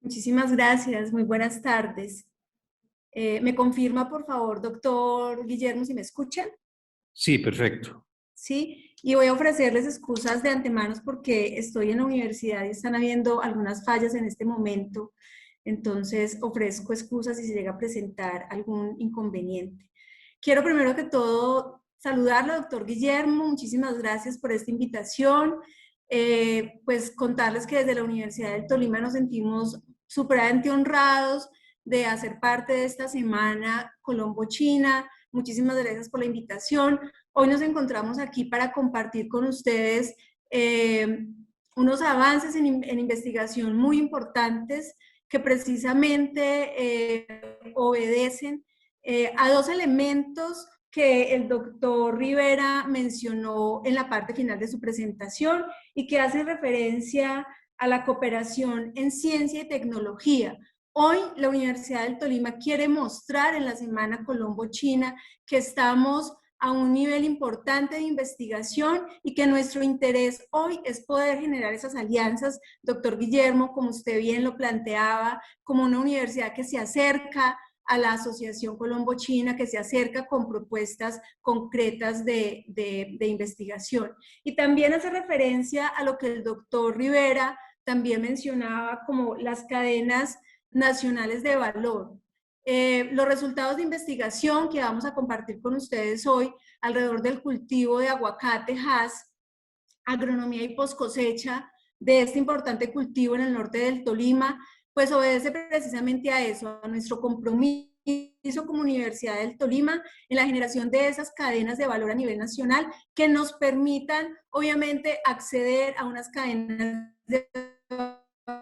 Muchísimas gracias, muy buenas tardes. ¿Me confirma, por favor, doctor Guillermo, si me escuchan? Sí, perfecto. Sí, y voy a ofrecerles excusas de antemano porque estoy en la universidad y están habiendo algunas fallas en este momento. Entonces, ofrezco excusas si se llega a presentar algún inconveniente. Quiero primero que todo saludarlo, doctor Guillermo. Muchísimas gracias por esta invitación. Pues contarles que desde la Universidad del Tolima nos sentimos supremamente honrados de hacer parte de esta semana Colombo-China. Muchísimas gracias por la invitación. Hoy nos encontramos aquí para compartir con ustedes unos avances en investigación muy importantes que precisamente obedecen a dos elementos que el doctor Rivera mencionó en la parte final de su presentación y que hacen referencia a la cooperación en ciencia y tecnología. Hoy la Universidad del Tolima quiere mostrar en la Semana Colombo-China que estamos a un nivel importante de investigación y que nuestro interés hoy es poder generar esas alianzas, doctor Guillermo, como usted bien lo planteaba, como una universidad que se acerca a la Asociación Colombo-China, que se acerca con propuestas concretas de investigación. Y también hace referencia a lo que el doctor Rivera también mencionaba como las cadenas nacionales de valor. Los resultados de investigación que vamos a compartir con ustedes hoy alrededor del cultivo de aguacate, Hass, agronomía y poscosecha de este importante cultivo en el norte del Tolima, pues obedece precisamente a eso, a nuestro compromiso como Universidad del Tolima en la generación de esas cadenas de valor a nivel nacional que nos permitan, obviamente, acceder a unas cadenas de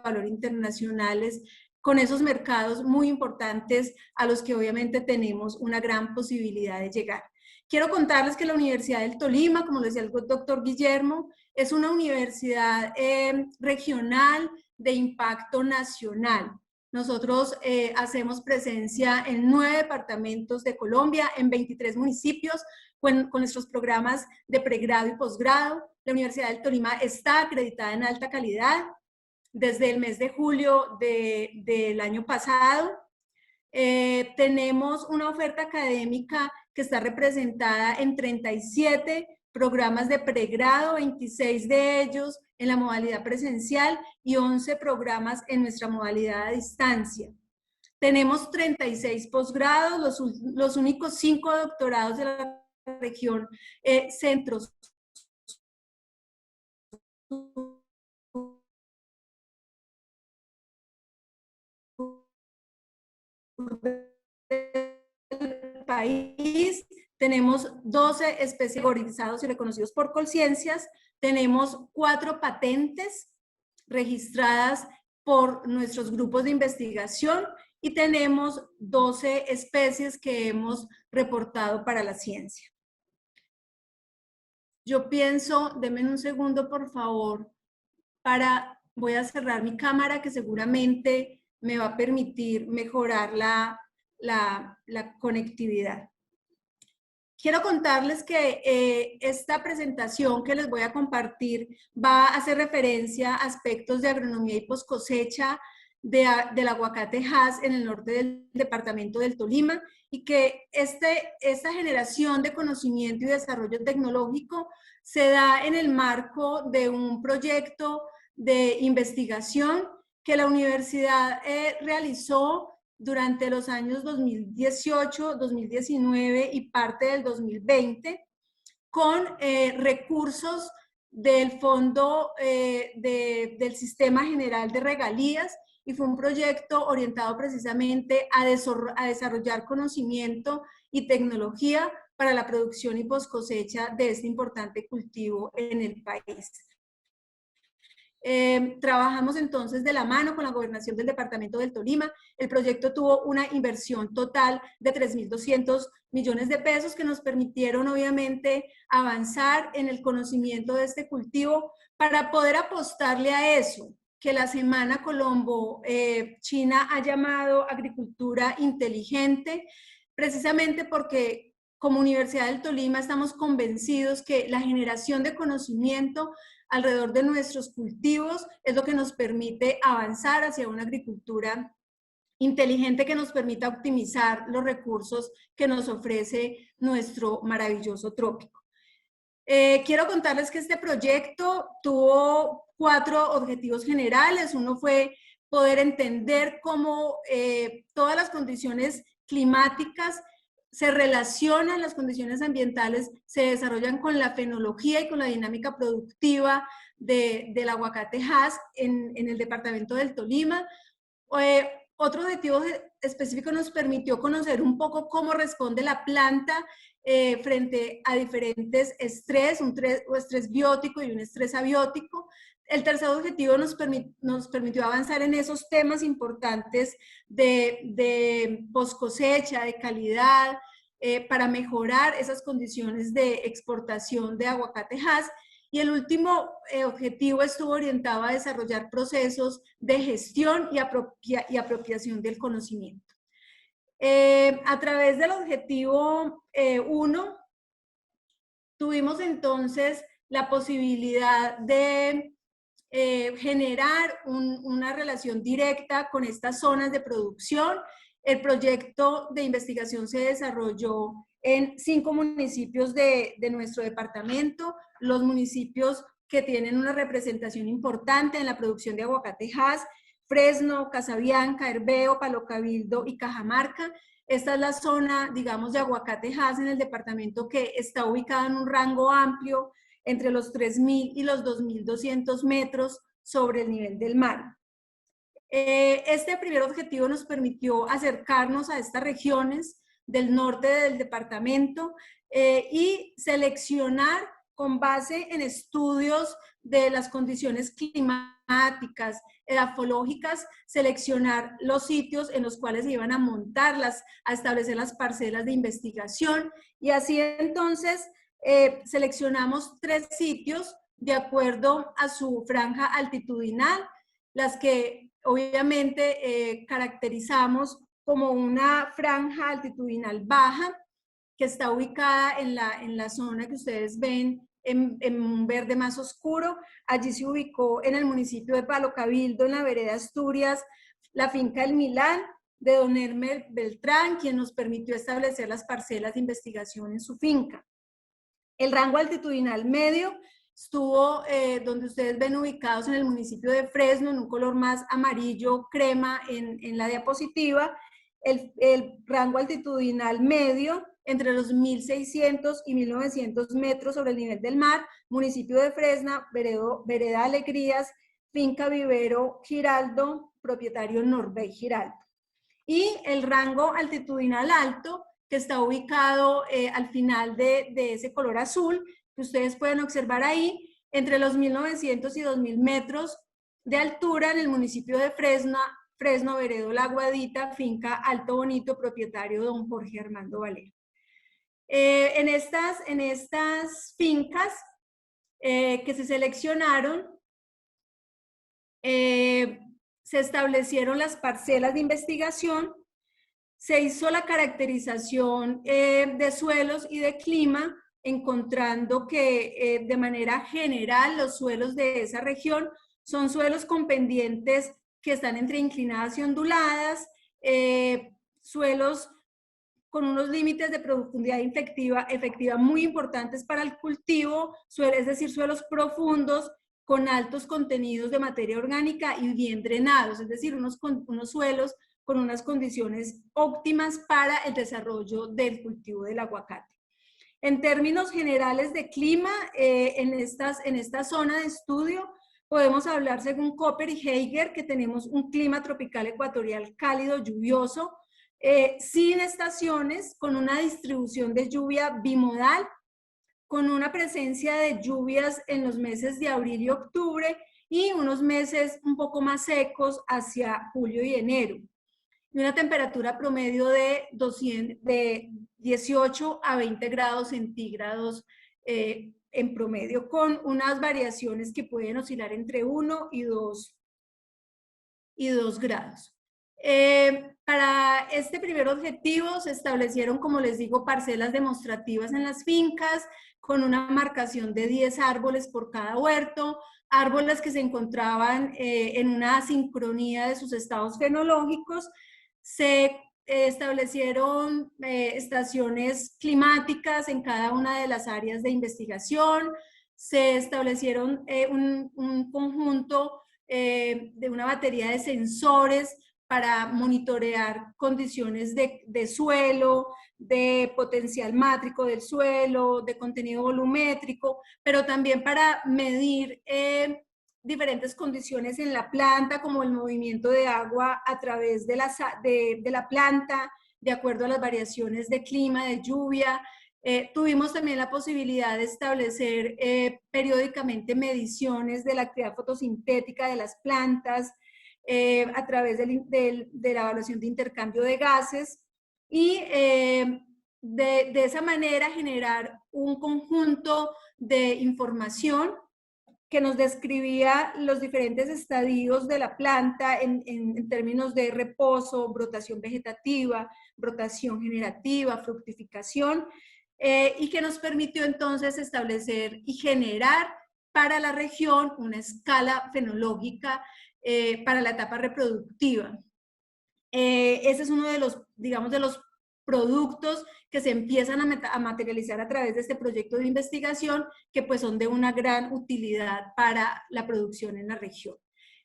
valor internacionales con esos mercados muy importantes a los que obviamente tenemos una gran posibilidad de llegar. Quiero contarles que la Universidad del Tolima, como lo decía el doctor Guillermo, es una universidad regional de impacto nacional. Nosotros hacemos presencia en 9 departamentos de Colombia, en 23 municipios, con nuestros programas de pregrado y posgrado. La Universidad del Tolima está acreditada en alta calidad desde el mes de julio del año pasado. Tenemos una oferta académica que está representada en 37 programas de pregrado, 26 de ellos en la modalidad presencial y 11 programas en nuestra modalidad a distancia. Tenemos 36 posgrados, los únicos 5 doctorados de la región centros del país. Tenemos 12 especializados y reconocidos por Colciencias. Tenemos 4 patentes registradas por nuestros grupos de investigación y tenemos 12 especies que hemos reportado para la ciencia. Yo pienso, denme un segundo por favor, voy a cerrar mi cámara que seguramente me va a permitir mejorar la conectividad. Quiero contarles que esta presentación que les voy a compartir va a hacer referencia a aspectos de agronomía y poscosecha del aguacate Hass en el norte del departamento del Tolima y que esta generación de conocimiento y desarrollo tecnológico se da en el marco de un proyecto de investigación que la universidad realizó durante los años 2018, 2019 y parte del 2020 con recursos del Fondo del Sistema General de Regalías y fue un proyecto orientado precisamente a desarrollar conocimiento y tecnología para la producción y poscosecha de este importante cultivo en el país. Trabajamos entonces de la mano con la gobernación del departamento del Tolima. El proyecto tuvo una inversión total de 3.200 millones de pesos que nos permitieron obviamente avanzar en el conocimiento de este cultivo para poder apostarle a eso que la Semana Colombo China ha llamado agricultura inteligente, precisamente porque como Universidad del Tolima estamos convencidos que la generación de conocimiento alrededor de nuestros cultivos es lo que nos permite avanzar hacia una agricultura inteligente que nos permita optimizar los recursos que nos ofrece nuestro maravilloso trópico. Quiero contarles que este proyecto tuvo 4 objetivos generales. Uno fue poder entender cómo todas las condiciones climáticas se relacionan, las condiciones ambientales se desarrollan con la fenología y con la dinámica productiva del aguacate Hass en el departamento del Tolima. Otro objetivo específico nos permitió conocer un poco cómo responde la planta frente a diferentes estrés, un estrés biótico y un estrés abiótico. El tercer objetivo nos permitió avanzar en esos temas importantes de post cosecha, de calidad, para mejorar esas condiciones de exportación de aguacate Hass. Y el último objetivo estuvo orientado a desarrollar procesos de gestión y apropiación del conocimiento. A través del objetivo 1, tuvimos entonces la posibilidad de generar una relación directa con estas zonas de producción. El proyecto de investigación se desarrolló en 5 municipios de nuestro departamento, los municipios que tienen una representación importante en la producción de aguacate Hass: Fresno, Casabianca, Herveo, Palo Cabildo y Cajamarca. Esta es la zona, digamos, de aguacate Hass en el departamento que está ubicada en un rango amplio entre los 3.000 y los 2.200 metros sobre el nivel del mar. Este primer objetivo nos permitió acercarnos a estas regiones del norte del departamento y seleccionar, con base en estudios de las condiciones climáticas, edafológicas, seleccionar los sitios en los cuales se iban a montar, a establecer las parcelas de investigación. Y así entonces seleccionamos 3 sitios de acuerdo a su franja altitudinal, las que obviamente caracterizamos como una franja altitudinal baja, que está ubicada en la zona que ustedes ven en un verde más oscuro. Allí se ubicó en el municipio de Palo Cabildo, en la vereda Asturias, la finca El Milán de don Hermer Beltrán, quien nos permitió establecer las parcelas de investigación en su finca. El rango altitudinal medio estuvo donde ustedes ven ubicados en el municipio de Fresno, en un color más amarillo crema en la diapositiva. El rango altitudinal medio entre los 1.600 y 1.900 metros sobre el nivel del mar, municipio de Fresno, vereda Alegrías, finca Vivero Giraldo, propietario Norbey Giraldo. Y el rango altitudinal alto, que está ubicado al final de ese color azul, que ustedes pueden observar ahí, entre los 1.900 y 2.000 metros de altura en el municipio de Fresno, Veredo La Guadita, finca Alto Bonito, propietario don Jorge Armando Valero. En estas fincas que se seleccionaron, se establecieron las parcelas de investigación, se hizo la caracterización de suelos y de clima, encontrando que de manera general los suelos de esa región son suelos con pendientes que están entre inclinadas y onduladas, suelos con unos límites de profundidad efectiva muy importantes para el cultivo, es decir, suelos profundos con altos contenidos de materia orgánica y bien drenados, es decir, unos suelos con unas condiciones óptimas para el desarrollo del cultivo del aguacate. En términos generales de clima, en esta zona de estudio podemos hablar, según Copper y Heiger, que tenemos un clima tropical ecuatorial cálido, lluvioso, sin estaciones, con una distribución de lluvia bimodal, con una presencia de lluvias en los meses de abril y octubre y unos meses un poco más secos hacia julio y enero. Y una temperatura promedio de 18 a 20 grados centígrados en promedio, con unas variaciones que pueden oscilar entre 1 y 2 grados. Para este primer objetivo se establecieron, como les digo, parcelas demostrativas en las fincas con una marcación de 10 árboles por cada huerto, árboles que se encontraban en una sincronía de sus estados fenológicos. Se establecieron estaciones climáticas en cada una de las áreas de investigación, se establecieron un conjunto de una batería de sensores para monitorear condiciones de suelo, de potencial mátrico del suelo, de contenido volumétrico, pero también para medir diferentes condiciones en la planta, como el movimiento de agua a través de la planta, de acuerdo a las variaciones de clima, de lluvia. Tuvimos también la posibilidad de establecer periódicamente mediciones de la actividad fotosintética de las plantas, a través de la evaluación de intercambio de gases y de esa manera generar un conjunto de información que nos describía los diferentes estadios de la planta en términos de reposo, brotación vegetativa, brotación generativa, fructificación, y que nos permitió entonces establecer y generar para la región una escala fenológica para la etapa reproductiva. Ese es uno de los, digamos, de los productos que se empiezan a materializar a través de este proyecto de investigación, que pues son de una gran utilidad para la producción en la región.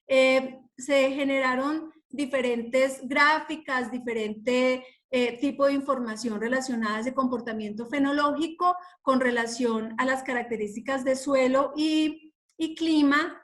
Se generaron diferentes gráficas, diferente tipo de información relacionadas de comportamiento fenológico con relación a las características de suelo y clima,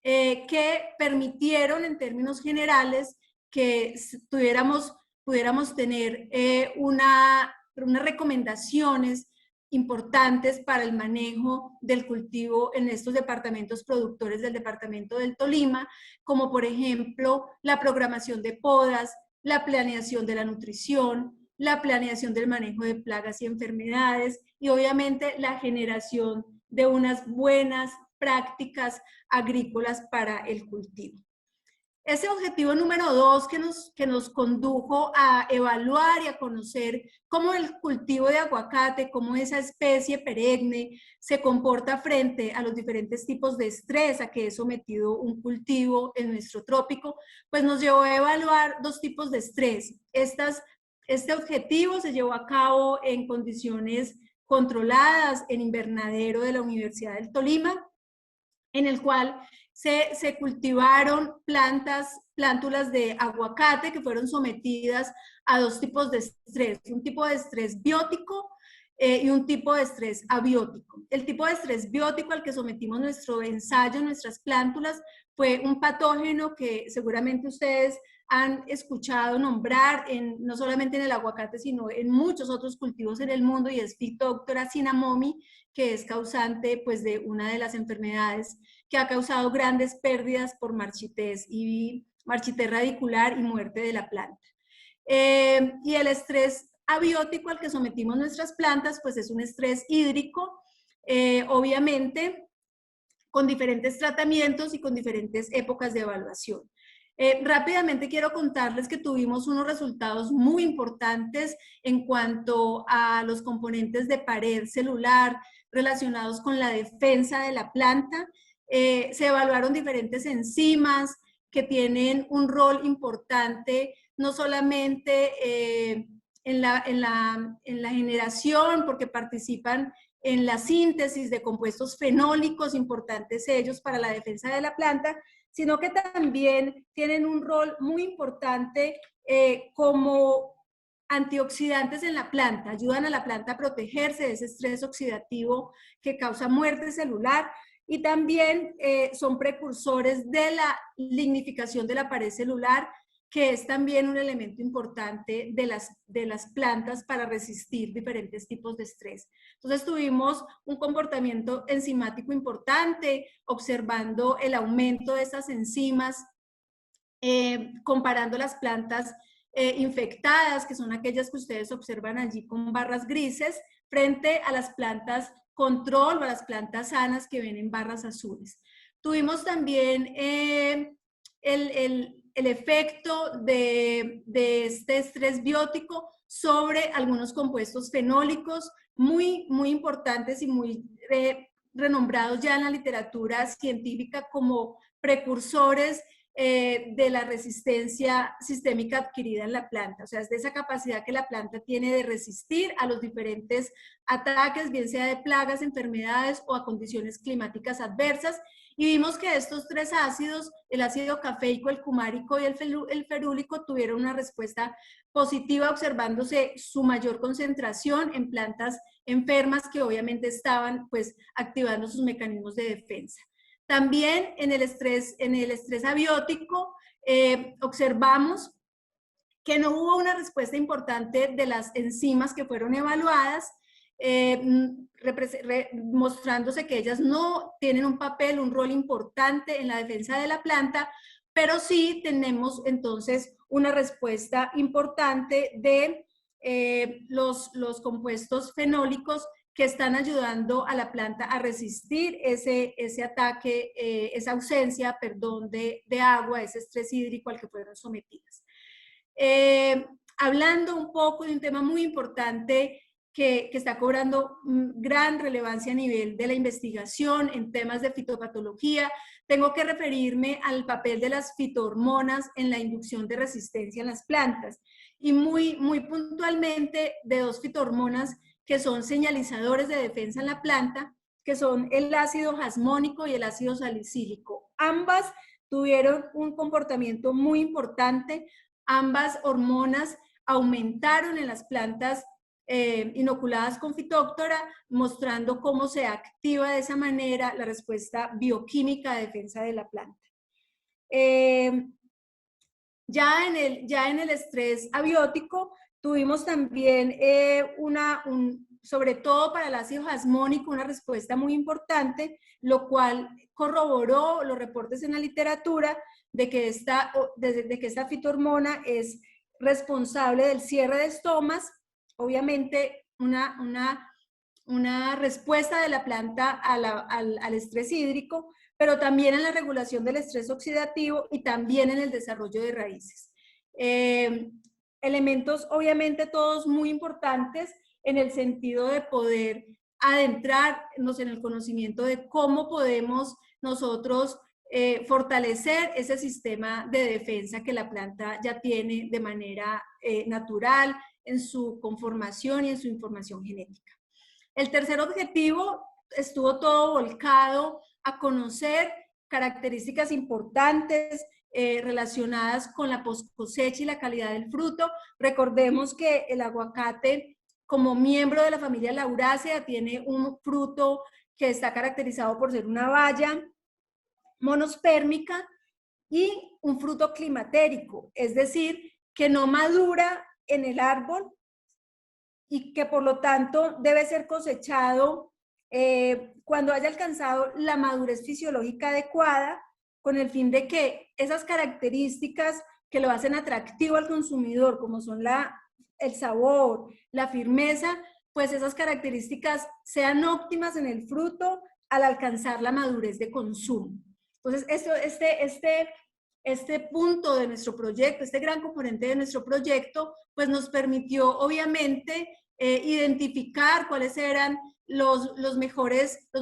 que permitieron en términos generales que pudiéramos tener unas recomendaciones importantes para el manejo del cultivo en estos departamentos productores del departamento del Tolima, como por ejemplo la programación de podas, la planeación de la nutrición, la planeación del manejo de plagas y enfermedades y obviamente la generación de unas buenas prácticas agrícolas para el cultivo. Ese objetivo número 2 que nos condujo a evaluar y a conocer cómo el cultivo de aguacate, cómo esa especie perenne se comporta frente a los diferentes tipos de estrés a que es sometido un cultivo en nuestro trópico, pues nos llevó a evaluar 2 tipos de estrés. Este objetivo se llevó a cabo en condiciones controladas en invernadero de la Universidad del Tolima, en el cual se cultivaron plántulas de aguacate que fueron sometidas a 2 tipos de estrés, un tipo de estrés biótico y un tipo de estrés abiótico. El tipo de estrés biótico al que sometimos nuestro ensayo, nuestras plántulas, fue un patógeno que seguramente ustedes han escuchado nombrar no solamente en el aguacate, sino en muchos otros cultivos en el mundo, y es Phytophthora cinnamomi, que es causante pues, de una de las enfermedades que ha causado grandes pérdidas por marchitez radicular y muerte de la planta. Y el estrés abiótico al que sometimos nuestras plantas, pues es un estrés hídrico, obviamente, con diferentes tratamientos y con diferentes épocas de evaluación. Rápidamente quiero contarles que tuvimos unos resultados muy importantes en cuanto a los componentes de pared celular relacionados con la defensa de la planta. Se evaluaron diferentes enzimas que tienen un rol importante, no solamente en la generación, porque participan en la síntesis de compuestos fenólicos, importantes ellos para la defensa de la planta, sino que también tienen un rol muy importante como antioxidantes en la planta, ayudan a la planta a protegerse de ese estrés oxidativo que causa muerte celular, y también son precursores de la lignificación de la pared celular, que es también un elemento importante de las plantas para resistir diferentes tipos de estrés. Entonces tuvimos un comportamiento enzimático importante, observando el aumento de estas enzimas, comparando las plantas infectadas, que son aquellas que ustedes observan allí con barras grises, frente a las plantas control o a las plantas sanas que ven en barras azules. Tuvimos también el efecto de este estrés biótico sobre algunos compuestos fenólicos muy importantes y muy renombrados ya en la literatura científica como precursores de la resistencia sistémica adquirida en la planta. O sea, es de esa capacidad que la planta tiene de resistir a los diferentes ataques, bien sea de plagas, enfermedades o a condiciones climáticas adversas. Y vimos que estos tres ácidos, el ácido cafeico, el cumárico y el ferúlico, tuvieron una respuesta positiva, observándose su mayor concentración en plantas enfermas que obviamente estaban pues activando sus mecanismos de defensa. También en el estrés abiótico observamos que no hubo una respuesta importante de las enzimas que fueron evaluadas, mostrándose que ellas no tienen un papel, un rol importante en la defensa de la planta, pero sí tenemos entonces una respuesta importante de los compuestos fenólicos que están ayudando a la planta a resistir ese ataque, esa ausencia, perdón, de agua, ese estrés hídrico al que fueron sometidas. Hablando un poco de un tema muy importante que está cobrando gran relevancia a nivel de la investigación en temas de fitopatología, tengo que referirme al papel de las fitohormonas en la inducción de resistencia en las plantas y muy puntualmente de dos fitohormonas que son señalizadores de defensa en la planta, que son el ácido jasmónico y el ácido salicílico. Ambas tuvieron un comportamiento muy importante. Ambas hormonas aumentaron en las plantas inoculadas con Phytophthora, mostrando cómo se activa de esa manera la respuesta bioquímica de defensa de la planta. Ya en el estrés abiótico tuvimos también sobre todo para el ácido jasmónico, una respuesta muy importante, lo cual corroboró los reportes en la literatura de que esta fitohormona es responsable del cierre de estomas, obviamente una respuesta de la planta al estrés hídrico, pero también en la regulación del estrés oxidativo y también en el desarrollo de raíces. Elementos obviamente todos muy importantes en el sentido de poder adentrarnos en el conocimiento de cómo podemos nosotros fortalecer ese sistema de defensa que la planta ya tiene de manera natural en su conformación y en su información genética. El tercer objetivo estuvo todo volcado a conocer características importantes relacionadas con la post-cosecha y la calidad del fruto. Recordemos que el aguacate, como miembro de la familia Lauraceae, tiene un fruto que está caracterizado por ser una baya monospérmica y un fruto climatérico, es decir, que no madura en el árbol y que por lo tanto debe ser cosechado cuando haya alcanzado la madurez fisiológica adecuada, con el fin de que esas características que lo hacen atractivo al consumidor, como son el sabor, la firmeza, pues esas características sean óptimas en el fruto al alcanzar la madurez de consumo. Entonces, este punto de nuestro proyecto, este gran componente de nuestro proyecto, pues nos permitió obviamente identificar cuáles eran los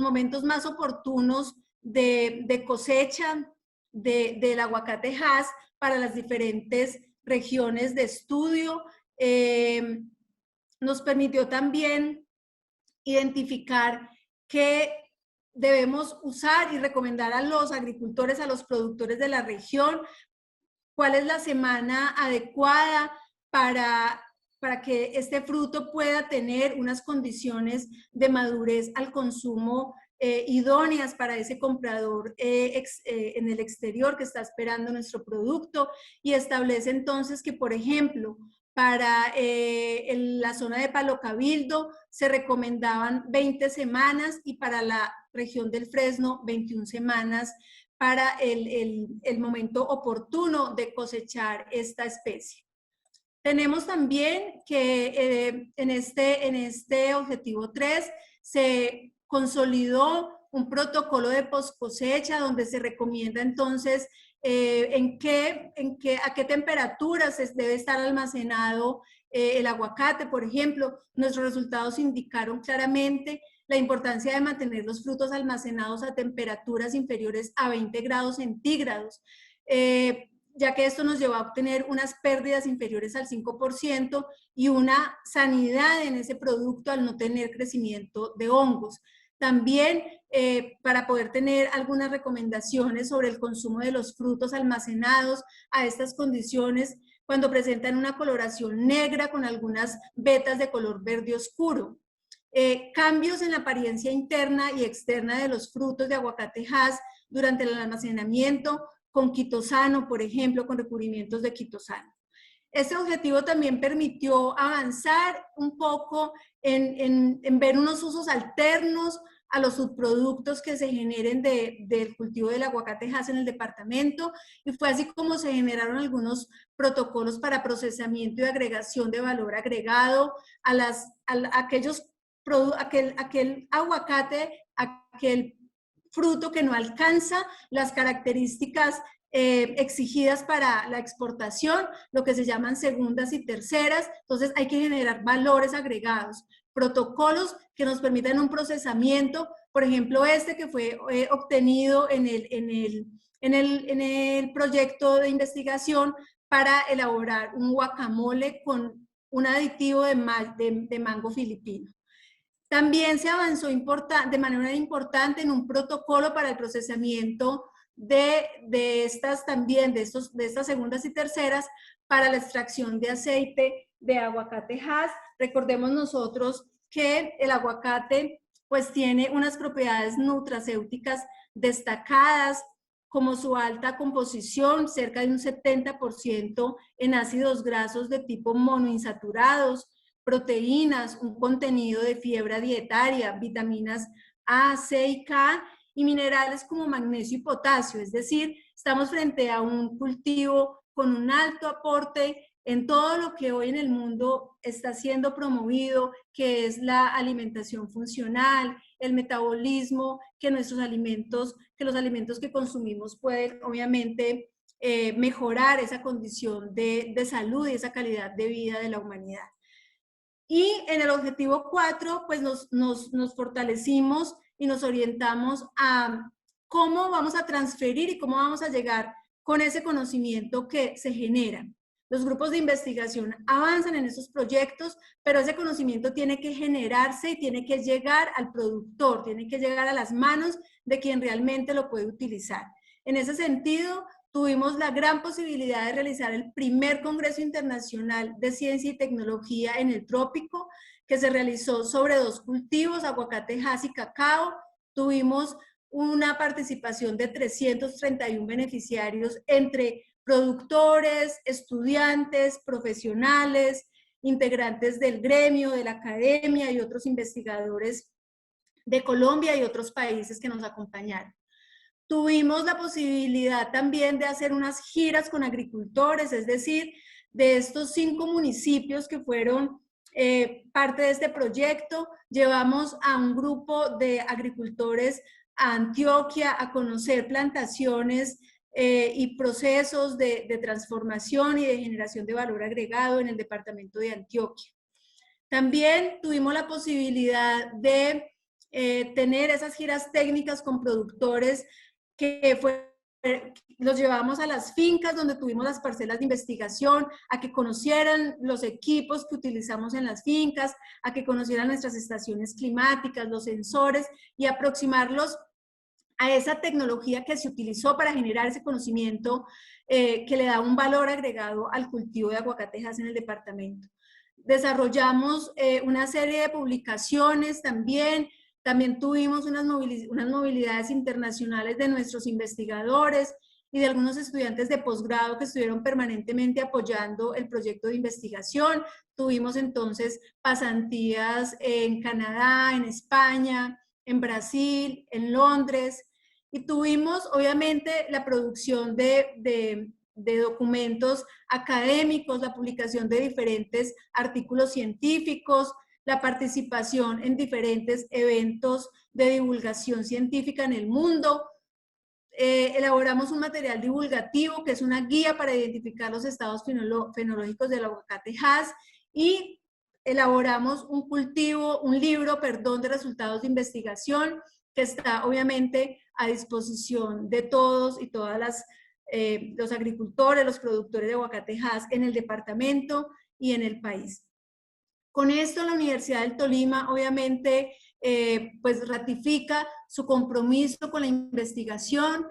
momentos más oportunos de cosecha del aguacate Hass para las diferentes regiones de estudio. Nos permitió también identificar qué debemos usar y recomendar a los agricultores, a los productores de la región, cuál es la semana adecuada para que este fruto pueda tener unas condiciones de madurez al consumo idóneas para ese comprador en el exterior que está esperando nuestro producto, y establece entonces que, por ejemplo, para la zona de Palo Cabildo se recomendaban 20 semanas y para la región del Fresno 21 semanas para el momento oportuno de cosechar esta especie. Tenemos también que en este objetivo 3 se consolidó un protocolo de post cosecha donde se recomienda entonces a qué temperaturas debe estar almacenado el aguacate, por ejemplo. Nuestros resultados indicaron claramente la importancia de mantener los frutos almacenados a temperaturas inferiores a 20 grados centígrados, ya que esto nos lleva a obtener unas pérdidas inferiores al 5% y una sanidad en ese producto al no tener crecimiento de hongos. También para poder tener algunas recomendaciones sobre el consumo de los frutos almacenados a estas condiciones cuando presentan una coloración negra con algunas vetas de color verde oscuro. Cambios en la apariencia interna y externa de los frutos de aguacate Hass durante el almacenamiento con quitosano, por ejemplo, con recubrimientos de quitosano. Este objetivo también permitió avanzar un poco en ver unos usos alternos a los subproductos que se generen del cultivo del aguacate Hass en el departamento, y fue así como se generaron algunos protocolos para procesamiento y agregación de valor agregado a aquel aguacate, aquel fruto que no alcanza las características exigidas para la exportación, lo que se llaman segundas y terceras. Entonces hay que generar valores agregados, protocolos que nos permitan un procesamiento, por ejemplo este que fue obtenido en el proyecto de investigación para elaborar un guacamole con un aditivo de mango filipino. También se avanzó de manera importante en un protocolo para el procesamiento de estas segundas y terceras para la extracción de aceite de aguacate Hass. Recordemos nosotros que el aguacate pues tiene unas propiedades nutracéuticas destacadas, como su alta composición, cerca de un 70% en ácidos grasos de tipo monoinsaturados, proteínas, un contenido de fibra dietaria, vitaminas A, C y K, y minerales como magnesio y potasio. Es decir, estamos frente a un cultivo con un alto aporte en todo lo que hoy en el mundo está siendo promovido, que es la alimentación funcional, el metabolismo, que los alimentos que consumimos pueden obviamente mejorar esa condición de salud y esa calidad de vida de la humanidad. Y en el objetivo 4, pues nos fortalecimos y nos orientamos a cómo vamos a transferir y cómo vamos a llegar con ese conocimiento que se genera. Los grupos de investigación avanzan en esos proyectos, pero ese conocimiento tiene que generarse y tiene que llegar al productor, tiene que llegar a las manos de quien realmente lo puede utilizar. En ese sentido, tuvimos la gran posibilidad de realizar el primer Congreso Internacional de Ciencia y Tecnología en el Trópico, que se realizó sobre 2 cultivos, aguacate Hass y cacao. Tuvimos una participación de 331 beneficiarios entre productores, estudiantes, profesionales, integrantes del gremio, de la academia y otros investigadores de Colombia y otros países que nos acompañaron. Tuvimos la posibilidad también de hacer unas giras con agricultores, es decir, de estos 5 municipios que fueron parte de este proyecto, llevamos a un grupo de agricultores a Antioquia a conocer plantaciones y procesos de transformación y de generación de valor agregado en el departamento de Antioquia. También tuvimos la posibilidad de tener esas giras técnicas con productores que los llevamos a las fincas donde tuvimos las parcelas de investigación, a que conocieran los equipos que utilizamos en las fincas, a que conocieran nuestras estaciones climáticas, los sensores, y aproximarlos a esa tecnología que se utilizó para generar ese conocimiento que le da un valor agregado al cultivo de aguacate Hass en el departamento. Desarrollamos una serie de publicaciones también tuvimos unas movilidades internacionales de nuestros investigadores y de algunos estudiantes de posgrado que estuvieron permanentemente apoyando el proyecto de investigación. Tuvimos entonces pasantías en Canadá, en España, en Brasil, en Londres, y tuvimos obviamente la producción de documentos académicos, la publicación de diferentes artículos científicos, la participación en diferentes eventos de divulgación científica en el mundo. Elaboramos un material divulgativo que es una guía para identificar los estados fenológicos del aguacate Hass y elaboramos un libro, de resultados de investigación que está obviamente a disposición de todos y todas los agricultores, los productores de aguacate Hass en el departamento y en el país. Con esto la Universidad del Tolima obviamente pues ratifica su compromiso con la investigación,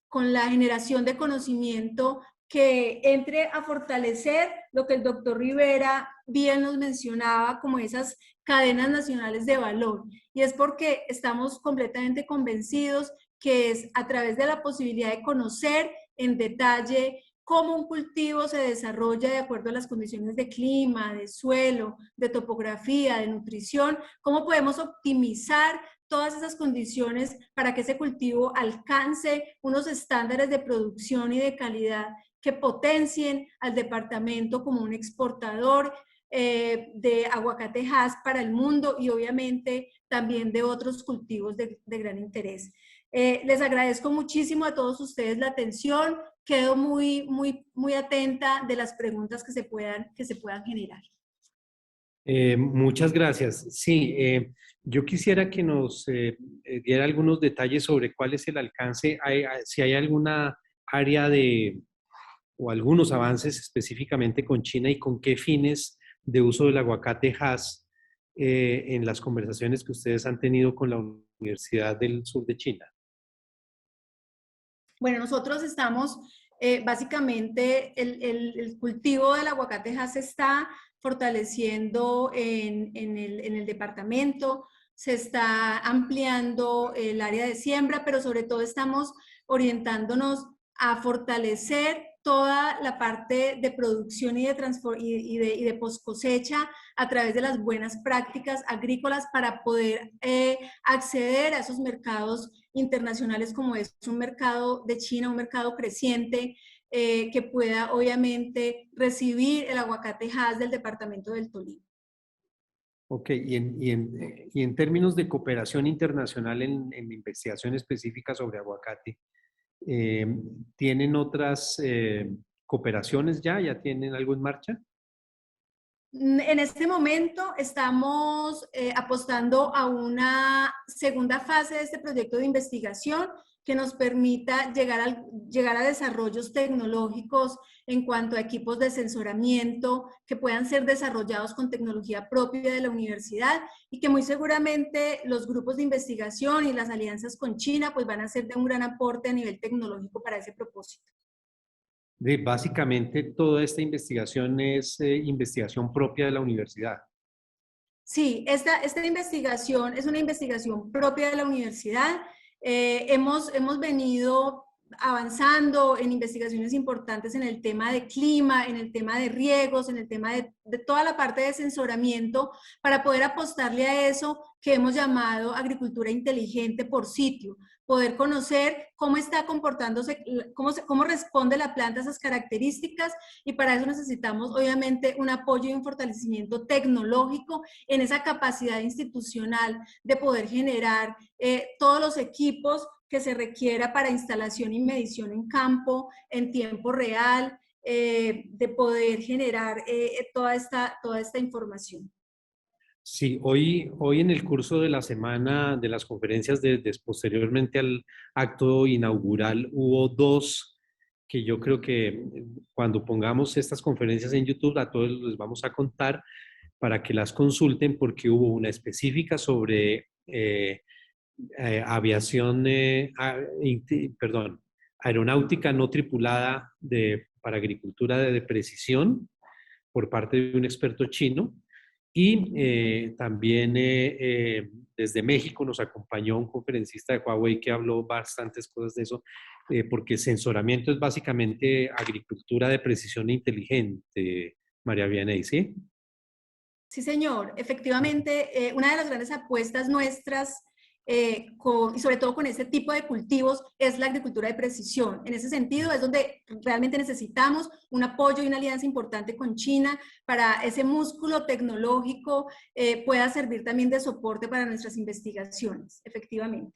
con la generación de conocimiento que entre a fortalecer lo que el doctor Rivera bien nos mencionaba como esas cadenas nacionales de valor. Y es porque estamos completamente convencidos que es a través de la posibilidad de conocer en detalle cómo un cultivo se desarrolla de acuerdo a las condiciones de clima, de suelo, de topografía, de nutrición, cómo podemos optimizar todas esas condiciones para que ese cultivo alcance unos estándares de producción y de calidad que potencien al departamento como un exportador de aguacate Hass para el mundo y obviamente también de otros cultivos de gran interés. Les agradezco muchísimo a todos ustedes la atención. Quedo muy atenta de las preguntas que se puedan generar. Muchas gracias. Sí, yo quisiera que nos diera algunos detalles sobre cuál es el alcance, si hay alguna área o algunos avances específicamente con China y con qué fines de uso del aguacate Hass en las conversaciones que ustedes han tenido con la Universidad del Sur de China. Bueno, nosotros estamos, básicamente, el cultivo del aguacate Hass se está fortaleciendo en el departamento, se está ampliando el área de siembra, pero sobre todo estamos orientándonos a fortalecer toda la parte de producción y de post cosecha a través de las buenas prácticas agrícolas para poder acceder a esos mercados internacionales como es un mercado de China, un mercado creciente que pueda obviamente recibir el aguacate Hass del departamento del Tolima. Ok, y en términos de cooperación internacional en investigación específica sobre aguacate, ¿tienen otras cooperaciones ya? ¿Ya tienen algo en marcha? En este momento estamos apostando a una segunda fase de este proyecto de investigación que nos permita llegar a desarrollos tecnológicos en cuanto a equipos de sensoramiento que puedan ser desarrollados con tecnología propia de la universidad y que muy seguramente los grupos de investigación y las alianzas con China pues van a ser de un gran aporte a nivel tecnológico para ese propósito. Básicamente, toda esta investigación es investigación propia de la universidad. Sí, esta investigación es una investigación propia de la universidad. Hemos venido avanzando en investigaciones importantes en el tema de clima, en el tema de riegos, en el tema de toda la parte de sensoramiento para poder apostarle a eso que hemos llamado agricultura inteligente por sitio, poder conocer cómo está comportándose, cómo responde la planta a esas características y para eso necesitamos obviamente un apoyo y un fortalecimiento tecnológico en esa capacidad institucional de poder generar todos los equipos que se requiera para instalación y medición en campo, en tiempo real, de poder generar toda esta información. Sí, hoy en el curso de la semana de las conferencias, posteriormente al acto inaugural, hubo dos que yo creo que cuando pongamos estas conferencias en YouTube a todos les vamos a contar para que las consulten porque hubo una específica sobre aviación, aeronáutica no tripulada para agricultura de precisión por parte de un experto chino. Y también desde México nos acompañó un conferencista de Huawei que habló bastantes cosas de eso, porque sensoramiento es básicamente agricultura de precisión inteligente, María Vianey, ¿sí? Sí, señor. Efectivamente, una de las grandes apuestas nuestras y sobre todo con este tipo de cultivos, es la agricultura de precisión. En ese sentido es donde realmente necesitamos un apoyo y una alianza importante con China para ese músculo tecnológico pueda servir también de soporte para nuestras investigaciones, efectivamente.